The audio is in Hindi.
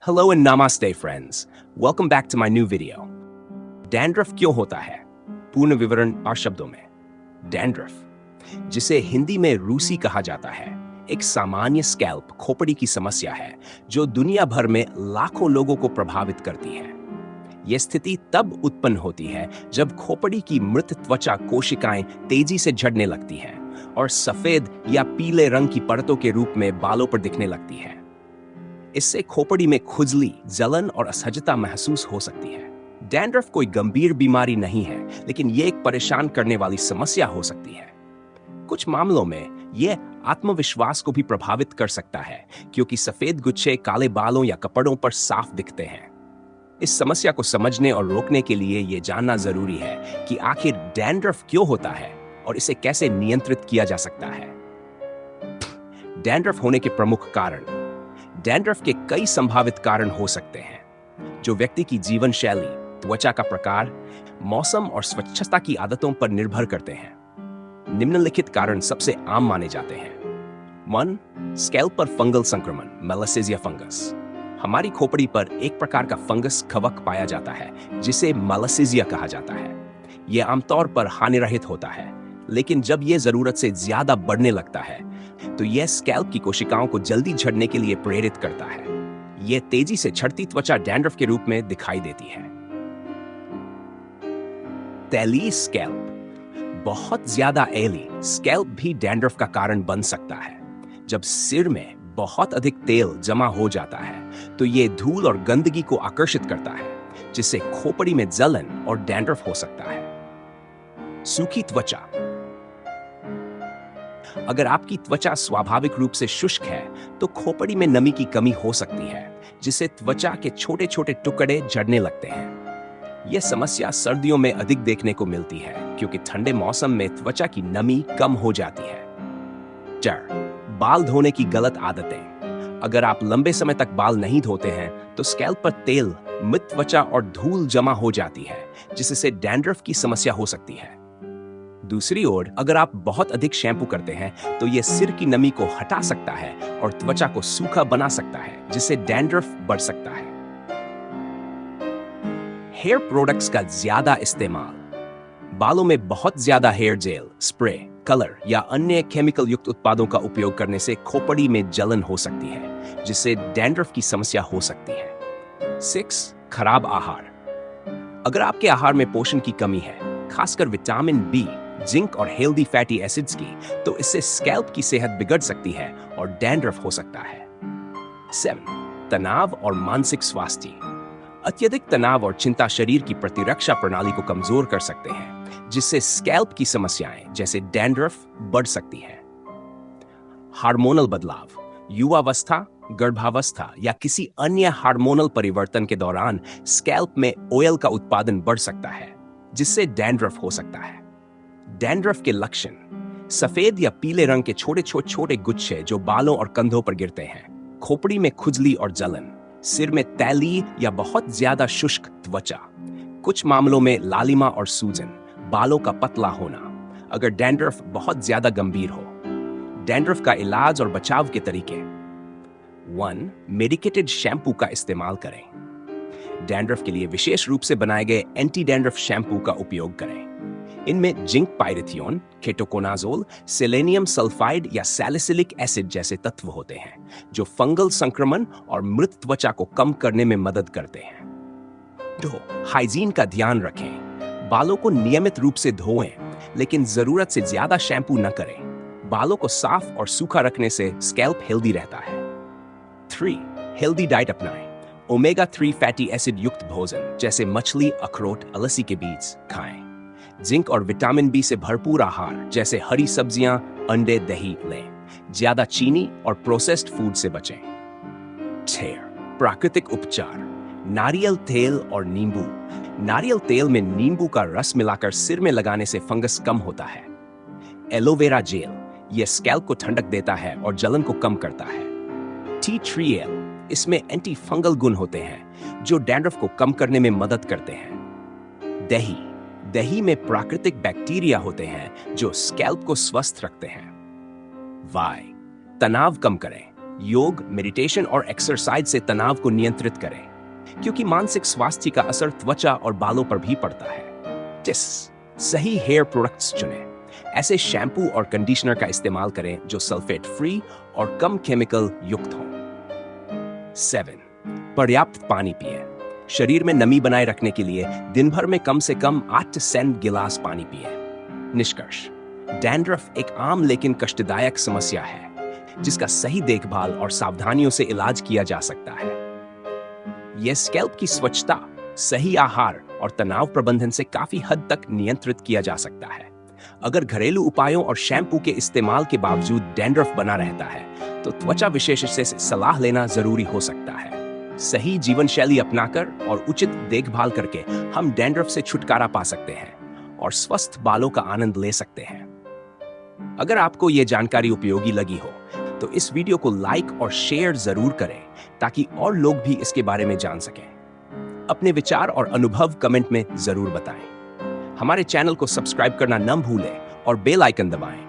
Hello and namaste friends. Welcome back to my new video. Dandruff क्यों होता है? पूर्ण विवरण 8 शब्दों में। डैंड्रफ, जिसे हिंदी में रूसी कहा जाता है, एक सामान्य स्कैल्प खोपड़ी की समस्या है जो दुनिया भर में लाखों लोगों को प्रभावित करती है। यह स्थिति तब उत्पन्न होती है जब खोपड़ी की मृत त्वचा कोशिकाएं तेजी से झड़ने लगती हैं और सफेद या पीले रंग की परतों के रूप में बालों पर दिखने लगती है। इससे खोपड़ी में खुजली, जलन और असहजता महसूस हो सकती है। डैंड्रफ कोई गंभीर बीमारी नहीं है, लेकिन यह एक परेशान करने वाली समस्या हो सकती है। कुछ मामलों में यह आत्मविश्वास को भी प्रभावित कर सकता है, क्योंकि सफेद गुच्छे काले बालों या कपड़ों पर साफ दिखते हैं। इस समस्या को समझने और रोकने के लिए यह जानना जरूरी है कि आखिर डैंड्रफ क्यों होता है और इसे कैसे नियंत्रित किया जा सकता है। डैंड्रफ होने के प्रमुख कारण। डैंड्रफ के कई संभावित कारण हो सकते हैं, जो व्यक्ति की जीवन शैली, त्वचा का प्रकार, मौसम और स्वच्छता की आदतों पर निर्भर करते हैं। निम्नलिखित कारण सबसे आम माने जाते हैं। 1. स्कैल्प पर फंगल संक्रमण, मैलासेसिया फंगस। हमारी खोपड़ी पर एक प्रकार का फंगस कवक पाया जाता है जिसे मैलासेसिया कहा जाता है। यह आमतौर पर हानिरहित होता है, लेकिन जब यह जरूरत से ज्यादा बढ़ने लगता है तो यह स्कैल्प की कोशिकाओं को जल्दी झड़ने के लिए प्रेरित करता है। यह तेजी से झड़ती त्वचा डैंड्रफ के रूप में दिखाई देती है। तैलीय स्कैल्प। बहुत ज्यादा एली स्कैल्प भी डैंड्रफ का कारण बन सकता है। जब सिर में बहुत अधिक तेल जमा हो जाता है तो यह धूल और गंदगी को आकर्षित करता है, जिससे खोपड़ी में जलन और डैंड्रफ हो सकता है। सूखी त्वचा। अगर आपकी त्वचा स्वाभाविक रूप से शुष्क है तो खोपड़ी में नमी की कमी हो सकती है, जिससे त्वचा के छोटे छोटे टुकड़े झड़ने लगते हैं। यह समस्या सर्दियों में अधिक देखने को मिलती है, क्योंकि ठंडे मौसम में त्वचा की नमी कम हो जाती है। 4. बाल धोने की गलत आदतें। अगर आप लंबे समय तक बाल नहीं धोते हैं तो स्कैल्प पर तेल, मृत त्वचा और धूल जमा हो जाती है, जिससे डैंड्रफ की समस्या हो सकती है। दूसरी ओर, अगर आप बहुत अधिक शैम्पू करते हैं तो यह सिर की नमी को हटा सकता है और त्वचा को सूखा बना सकता है, जिससे डैंड्रफ बढ़ सकता है। हेयर प्रोडक्ट्स का ज्यादा इस्तेमाल। बालों में बहुत ज्यादा हेयर जेल, स्प्रे, कलर या अन्य केमिकल युक्त उत्पादों का उपयोग करने से खोपड़ी में जलन हो सकती है, जिससे डैंड्रफ की समस्या हो सकती है। 6. खराब आहार। अगर आपके आहार में पोषण की कमी है, खासकर विटामिन बी, जिंक और हेल्दी फैटी एसिड्स की, तो इससे स्कैल्प की सेहत बिगड़ सकती है और डैंड्रफ हो सकता है। 7. तनाव और मानसिक स्वास्थ्य। अत्यधिक तनाव और चिंता शरीर की प्रतिरक्षा प्रणाली को कमजोर कर सकते हैं, जिससे स्कैल्प की समस्याएं जैसे डैंड्रफ बढ़ सकती है। हार्मोनल बदलाव। युवावस्था, गर्भावस्था या किसी अन्य हार्मोनल परिवर्तन के दौरान स्कैल्प में ऑयल का उत्पादन बढ़ सकता है, जिससे डैंड्रफ हो सकता है। डैंड्रफ के लक्षण। सफेद या पीले रंग के छोटे छोटे गुच्छे जो बालों और कंधों पर गिरते हैं। खोपड़ी में खुजली और जलन। सिर में तैलीय या बहुत ज्यादा शुष्क त्वचा। कुछ मामलों में लालिमा और सूजन। बालों का पतला होना, अगर डैंड्रफ बहुत ज्यादा गंभीर हो। डैंड्रफ का इलाज और बचाव के तरीके। 1. मेडिकेटेड शैम्पू का इस्तेमाल करें। डैंड्रफ के लिए विशेष रूप से बनाए गए एंटी डैंड्रफ शैम्पू का उपयोग करें। इनमें जिंक पायरिथियोन, केटोकोनाजोल, सेलेनियम सल्फाइड या सैलिसिलिक एसिड जैसे तत्व होते हैं, जो फंगल संक्रमण और मृत त्वचा को कम करने में मदद करते हैं। 2. हाइजीन का ध्यान रखें। बालों को नियमित रूप से धोएं, लेकिन जरूरत से ज्यादा शैम्पू न करें। बालों को साफ और सूखा रखने से स्कैल्प हेल्दी रहता है। 3. हेल्दी डाइट अपनाएं। ओमेगा 3 फैटी एसिड युक्त भोजन जैसे मछली, अखरोट, अलसी के बीज खाएं। जिंक और विटामिन बी से भरपूर आहार जैसे हरी सब्जियां, अंडे, दही लें। ज्यादा चीनी और प्रोसेस्ड फूड से बचें। 6. प्राकृतिक उपचार। नारियल तेल और नींबू। नारियल तेल में नींबू का रस मिलाकर सिर में लगाने से फंगस कम होता है। एलोवेरा जेल, यह स्कैल्प को ठंडक देता है और जलन को कम करता है। टी ट्री एल, इसमें एंटी फंगल गुण होते हैं जो डैंड्रफ को कम करने में मदद करते हैं। दही, दही में प्राकृतिक बैक्टीरिया होते हैं जो स्कैल्प को स्वस्थ रखते हैं। वाई, तनाव कम करें। योग, मेडिटेशन और एक्सरसाइज से तनाव को नियंत्रित करें, क्योंकि मानसिक स्वास्थ्य का असर त्वचा और बालों पर भी पड़ता है। टिप्स: सही हेयर प्रोडक्ट्स चुनें। ऐसे शैम्पू और कंडीशनर का इस्तेमाल करें जो सल्फेट फ्री और कम केमिकल युक्त हों। 7. पर्याप्त पानी पिएं। शरीर में नमी बनाए रखने के लिए दिन भर में कम से कम 8 से 10 गिलास पानी पिएं। निष्कर्ष: डैंड्रफ एक आम लेकिन कष्टदायक समस्या है, जिसका सही देखभाल और सावधानियों से इलाज किया जा सकता है। यह स्कैल्प की स्वच्छता, सही आहार और तनाव प्रबंधन से काफी हद तक नियंत्रित किया जा सकता है। अगर घरेलू उपायों और शैम्पू के इस्तेमाल के बावजूद डैंड्रफ बना रहता है, तो त्वचा विशेषज्ञ से सलाह लेना जरूरी हो सकता है। सही जीवन शैली अपनाकर और उचित देखभाल करके हम डैंड्रफ से छुटकारा पा सकते हैं और स्वस्थ बालों का आनंद ले सकते हैं। अगर आपको ये जानकारी उपयोगी लगी हो, तो इस वीडियो को लाइक और शेयर जरूर करें, ताकि और लोग भी इसके बारे में जान सकें। अपने विचार और अनुभव कमेंट में जरूर बताएं। हमारे चैनल को सब्सक्राइब करना न भूलें और बेल आइकन दबाएं।